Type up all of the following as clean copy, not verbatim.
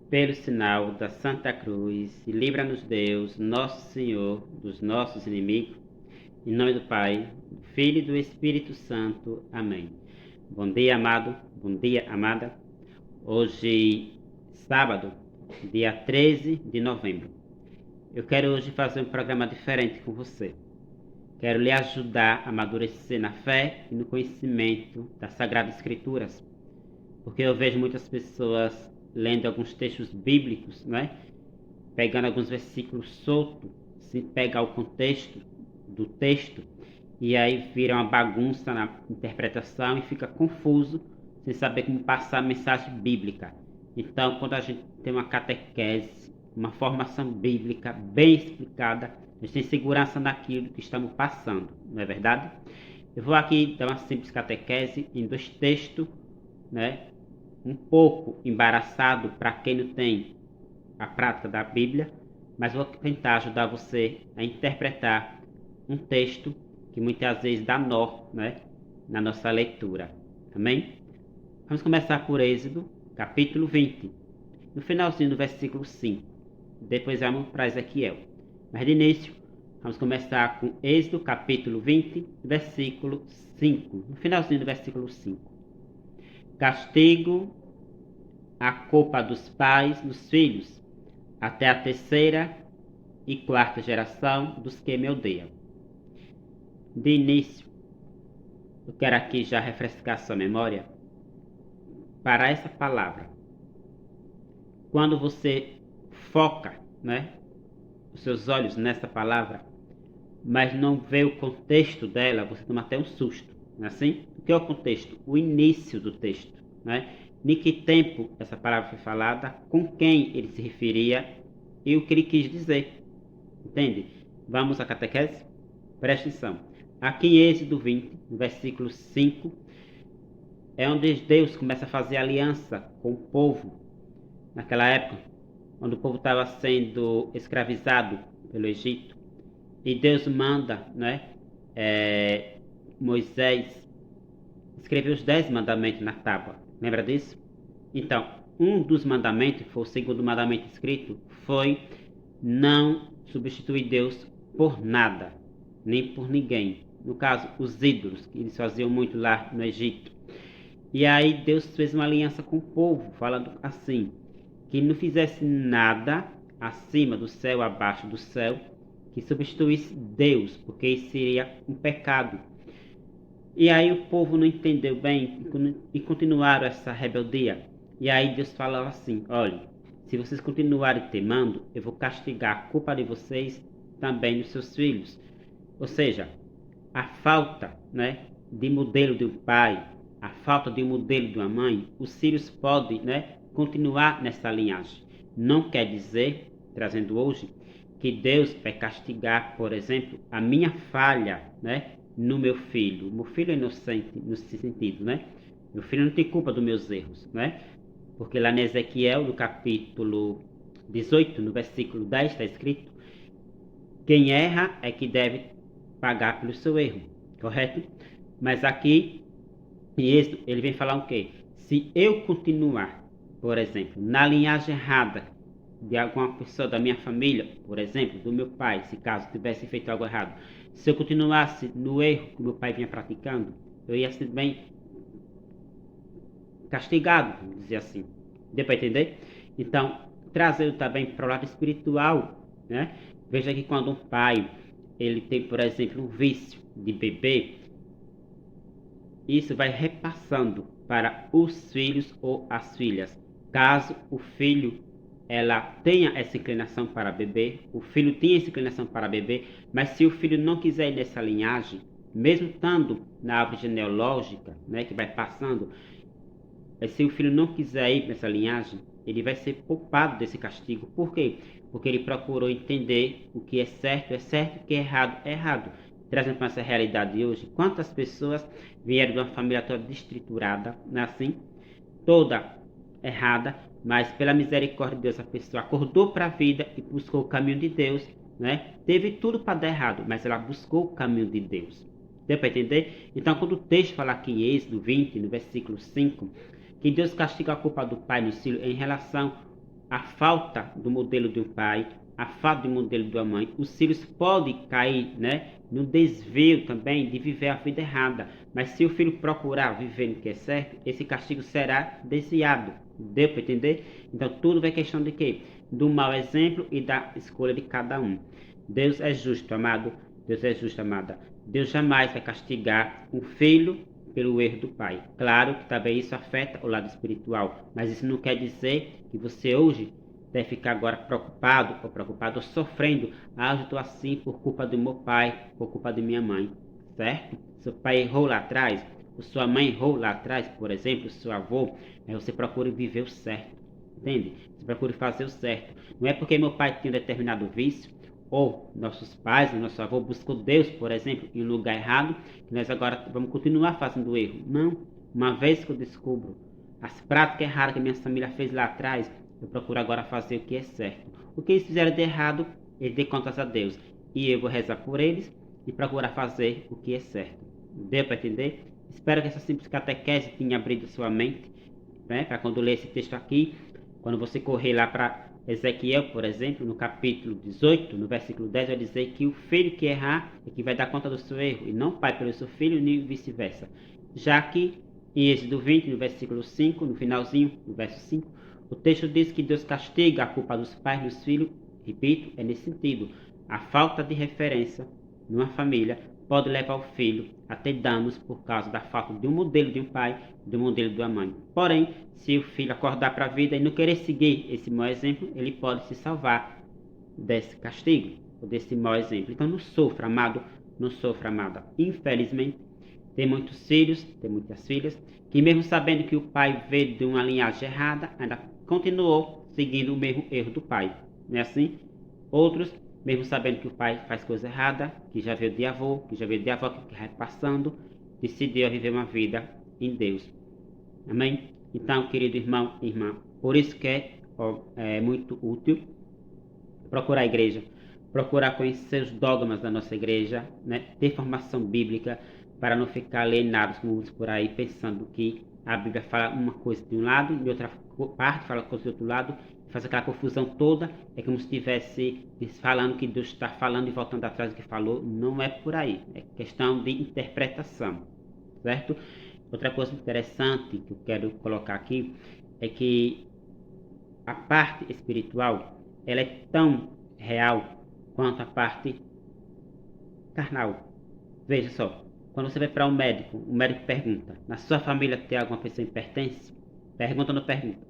Pelo sinal da Santa Cruz, livra-nos Deus, nosso Senhor, dos nossos inimigos. Em nome do Pai, do Filho e do Espírito Santo. Amém. Bom dia, amado. Bom dia, amada. Hoje, sábado, dia 13 de novembro. Eu quero hoje fazer um programa diferente com você. Quero lhe ajudar a amadurecer na fé e no conhecimento das Sagradas Escrituras. Porque eu vejo muitas pessoas lendo alguns textos bíblicos, né? Pegando alguns versículos soltos, sem pegar o contexto do texto, e aí vira uma bagunça na interpretação e fica confuso, sem saber como passar a mensagem bíblica. Então, quando a gente tem uma catequese, uma formação bíblica bem explicada, a gente tem segurança naquilo que estamos passando, não é verdade? Eu vou aqui dar uma simples catequese em 2 textos, né? Um pouco embaraçado para quem não tem a prática da Bíblia, mas vou tentar ajudar você a interpretar um texto que muitas vezes dá nó, né, na nossa leitura. Amém? Vamos começar por Êxodo, capítulo 20, no finalzinho do versículo 5. Depois vamos para Ezequiel. Mas de início, vamos começar com Êxodo, capítulo 20, versículo 5, no finalzinho do versículo 5. Castigo a culpa dos pais nos filhos, até a 3ª e 4ª geração dos que me odeiam. De início, eu quero aqui já refrescar sua memória para essa palavra. Quando você foca, né, os seus olhos nessa palavra, mas não vê o contexto dela, você toma até um susto, não é assim? O que é o contexto? O início do texto, né? Em que tempo essa palavra foi falada, com quem ele se referia e o que ele quis dizer. Entende? Vamos à catequese? Presta atenção. Aqui em Êxodo 20, no versículo 5, é onde Deus começa a fazer aliança com o povo. Naquela época, onde o povo estava sendo escravizado pelo Egito. E Deus manda, né, Moisés escrever os 10 mandamentos na tábua. Lembra disso? Então, um dos mandamentos, foi o segundo mandamento escrito, foi não substituir Deus por nada, nem por ninguém. No caso, os ídolos, que eles faziam muito lá no Egito. E aí Deus fez uma aliança com o povo, falando assim, que não fizesse nada acima do céu, abaixo do céu, que substituísse Deus, porque isso seria um pecado. E aí o povo não entendeu bem e continuaram essa rebeldia. E aí Deus falou assim, olha, se vocês continuarem temando, eu vou castigar a culpa de vocês também nos seus filhos. Ou seja, a falta, né, de modelo de um pai, a falta de um modelo de uma mãe, os filhos podem, né, continuar nessa linhagem. Não quer dizer, trazendo hoje, que Deus vai castigar, por exemplo, a minha falha, né, no meu filho. O meu filho é inocente nesse sentido, né? Meu filho não tem culpa dos meus erros, né? Porque lá em Ezequiel, no capítulo 18, no versículo 10, está escrito: quem erra é que deve pagar pelo seu erro, correto? Mas aqui, em Êxodo, ele vem falar o quê? Se eu continuar, por exemplo, na linhagem errada de alguma pessoa da minha família, por exemplo, do meu pai, se caso tivesse feito algo errado, se eu continuasse no erro que meu pai vinha praticando, eu ia ser bem castigado, vamos dizer assim. Deu para entender? Então, trazendo também para o lado espiritual, né? Veja que quando um pai, ele tem, por exemplo, um vício de beber, isso vai repassando para os filhos ou as filhas. Caso o filho ela tenha essa inclinação para beber, o filho tem essa inclinação para beber, mas se o filho não quiser ir nessa linhagem, mesmo estando na árvore genealógica, né, que vai passando, se o filho não quiser ir nessa linhagem, ele vai ser poupado desse castigo. Por quê? Porque ele procurou entender o que é certo, o que é errado. Trazendo para essa realidade de hoje, quantas pessoas vieram de uma família toda destriturada, assim, toda errada, mas pela misericórdia de Deus a pessoa acordou para a vida e buscou o caminho de Deus, né? Teve tudo para dar errado, mas ela buscou o caminho de Deus. Deu para entender? Então, quando o texto fala aqui em Êxodo 20, no versículo 5, que Deus castiga a culpa do pai no filho em relação a falta do modelo de um pai, a falta do modelo de uma mãe, os filhos podem cair, né, no desvio também de viver a vida errada. Mas se o filho procurar viver no que é certo, esse castigo será desviado. Deu para entender? Então tudo é questão de quê? Do mau exemplo e da escolha de cada um. Deus é justo, amado. Deus é justo, amada. Deus jamais vai castigar um filho pelo erro do pai. Claro que também isso afeta o lado espiritual, mas isso não quer dizer que você hoje deve ficar agora preocupado ou sofrendo. Ah, eu estou assim por culpa do meu pai, por culpa de minha mãe, certo? Seu pai errou lá atrás, ou sua mãe errou lá atrás, por exemplo, seu avô, aí você procura viver o certo, entende? Você procura fazer o certo. Não é porque meu pai tinha um determinado vício, ou nossos pais, nosso avô buscou Deus, por exemplo, em um lugar errado, que nós agora vamos continuar fazendo o erro. Não. Uma vez que eu descubro as práticas erradas que minha família fez lá atrás, eu procuro agora fazer o que é certo. O que eles fizeram de errado, eles dê contas a Deus. E eu vou rezar por eles e procurar fazer o que é certo. Deu para entender? Espero que essa simples catequese tenha abrido sua mente, né, para quando ler esse texto aqui, quando você correr lá para Ezequiel, por exemplo, no capítulo 18, no versículo 10, vai dizer que o filho que errar é que vai dar conta do seu erro, e não o pai pelo seu filho, nem vice-versa. Já que em Êxodo 20, no versículo 5, no finalzinho, no verso 5, o texto diz que Deus castiga a culpa dos pais dos filhos. Repito, é nesse sentido. A falta de referência numa família pode levar o filho a ter danos por causa da falta de um modelo de um pai, de um modelo de uma mãe. Porém, se o filho acordar para a vida e não querer seguir esse mau exemplo, ele pode se salvar desse castigo, ou desse mau exemplo. Então não sofra, amado, não sofra, amada. Infelizmente, tem muitos filhos, tem muitas filhas, que mesmo sabendo que o pai veio de uma linhagem errada, ainda continuou seguindo o mesmo erro do pai. Não é assim? Outros, mesmo sabendo que o pai faz coisa errada, que já veio de avô, que vai passando, decidiu viver uma vida em Deus. Amém? Então, querido irmão e irmã, por isso que é muito útil procurar a igreja, procurar conhecer os dogmas da nossa igreja, né? Ter formação bíblica, para não ficar alienados como uns por aí, pensando que a Bíblia fala uma coisa de um lado e outra parte fala coisa do outro lado, faz aquela confusão toda, é como se estivesse falando que Deus está falando e voltando atrás do que falou. Não é por aí, é questão de interpretação, certo? Outra coisa interessante que eu quero colocar aqui é que a parte espiritual, ela é tão real quanto a parte carnal. Veja só, quando você vai para um médico, o médico pergunta: na sua família tem alguma pessoa que pertence? Pergunta ou não pergunta?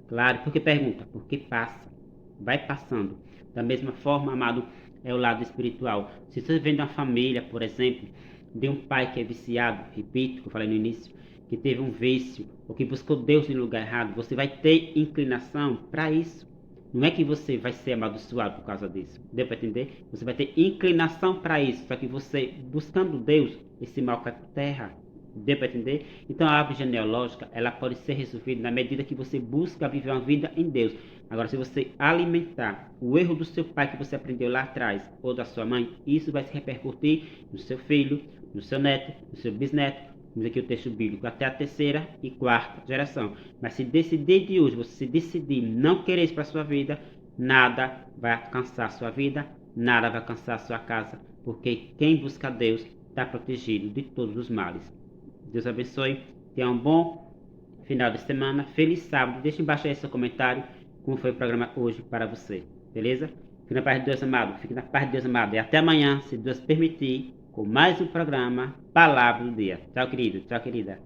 Claro, por que pergunta? Porque passa, vai passando. Da mesma forma, amado, é o lado espiritual. Se você vem de uma família, por exemplo, de um pai que é viciado, repito, que eu falei no início, que teve um vício, ou que buscou Deus em lugar errado, você vai ter inclinação para isso. Não é que você vai ser amaldiçoado por causa disso. Deu para entender? Você vai ter inclinação para isso. Só que você, buscando Deus, esse mal cai por terra. Deu para entender? Então a árvore genealógica, ela pode ser resolvida na medida que você busca viver uma vida em Deus. Agora, se você alimentar o erro do seu pai que você aprendeu lá atrás, ou da sua mãe, isso vai se repercutir no seu filho, no seu neto, no seu bisneto. Temos aqui o texto bíblico, até a terceira e quarta geração. Mas se decidir de hoje, você decidir não querer isso para a sua vida, nada vai alcançar a sua vida, nada vai alcançar a sua casa, porque quem busca Deus está protegido de todos os males. Deus abençoe, tenha um bom final de semana, feliz sábado. Deixe embaixo aí seu comentário, como foi o programa hoje para você, beleza? Fique na paz de Deus, amado, fique na paz de Deus, amado, e até amanhã, se Deus permitir, com mais um programa Palavra do Dia. Tchau, querido. Tchau, querida.